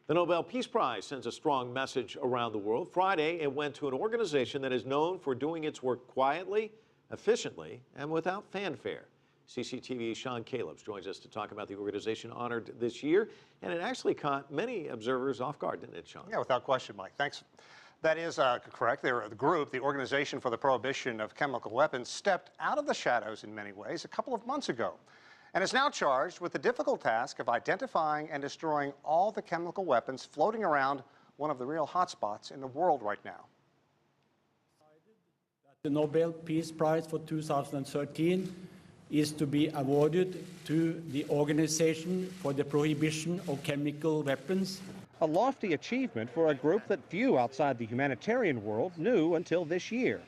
The Nobel Peace Prize sends a strong message around the world. Friday, it went to an organization that is known for doing its work quietly, efficiently, and without fanfare. CCTV's Sean Callebs joins us to talk about the organization honored this year, and it actually caught many observers off guard, didn't it, Sean? Yeah, without question, Mike. Thanks. That is correct. The group, the Organization for the Prohibition of Chemical Weapons, stepped out of the shadows in many ways a couple of months ago, and is now charged with the difficult task of identifying and destroying all the chemical weapons floating around one of the real hotspots in the world right now. The Nobel Peace Prize for 2013 is to be awarded to the Organization for the Prohibition of Chemical Weapons. A lofty achievement for a group that few outside the humanitarian world knew until this year.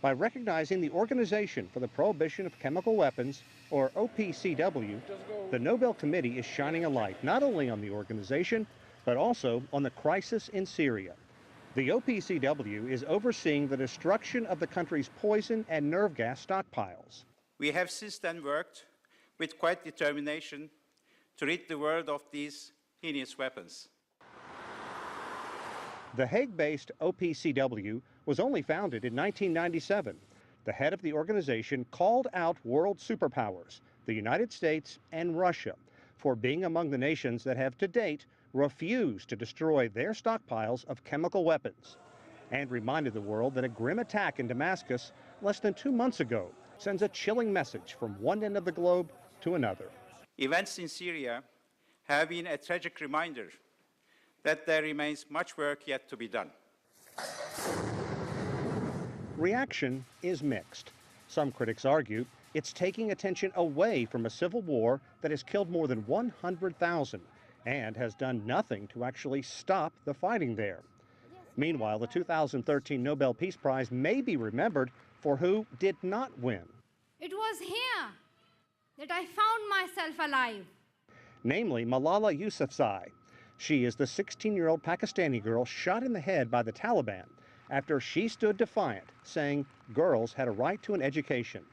By recognizing the Organization for the Prohibition of Chemical Weapons, or OPCW, the Nobel Committee is shining a light not only on the organization, but also on the crisis in Syria. The OPCW is overseeing the destruction of the country's poison and nerve gas stockpiles. We have since then worked with quite determination to rid the world of these heinous weapons. The Hague-based OPCW was only founded in 1997. The head of the organization called out world superpowers, the United States and Russia, for being among the nations that have to date refused to destroy their stockpiles of chemical weapons, and reminded the world that a grim attack in Damascus less than 2 months ago sends a chilling message from one end of the globe to another. Events in Syria have been a tragic reminder that there remains much work yet to be done. Reaction is mixed. Some critics argue it's taking attention away from a civil war that has killed more than 100,000 and has done nothing to actually stop the fighting there. Meanwhile, the 2013 Nobel Peace Prize may be remembered for who did not win. It was here that I found myself alive. Namely, Malala Yousafzai. She is the 16-year-old Pakistani girl shot in the head by the Taliban after she stood defiant, saying girls had a right to an education.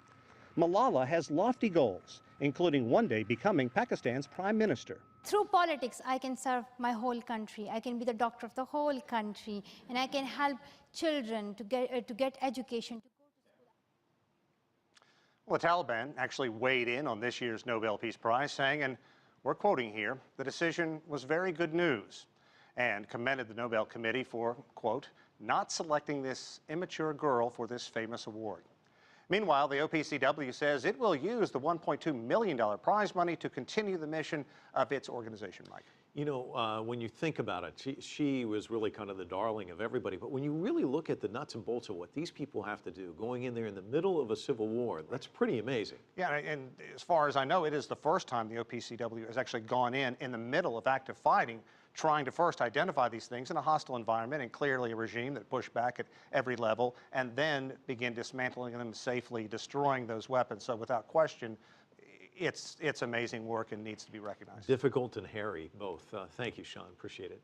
Malala has lofty goals, including one day becoming Pakistan's prime minister. Through politics, I can serve my whole country. I can be the doctor of the whole country, and I can help children to get education. Well, the Taliban actually weighed in on this year's Nobel Peace Prize, saying, and we're quoting here, the decision was very good news, and commended the Nobel Committee for, quote, not selecting this immature girl for this famous award. Meanwhile, the OPCW says it will use the $1.2 million prize money to continue the mission of its organization, Mike. You know, when you think about it, she was really kind of the darling of everybody. But when you really look at the nuts and bolts of what these people have to do, going in there in the middle of a civil war, that's pretty amazing. Yeah, and as far as I know, it is the first time the OPCW has actually gone in the middle of active fighting, trying to first identify these things in a hostile environment and clearly a regime that pushed back at every level, and then begin dismantling them safely, destroying those weapons. So without question, it's amazing work and needs to be recognized. Difficult and hairy, both. Thank you, Sean. Appreciate it.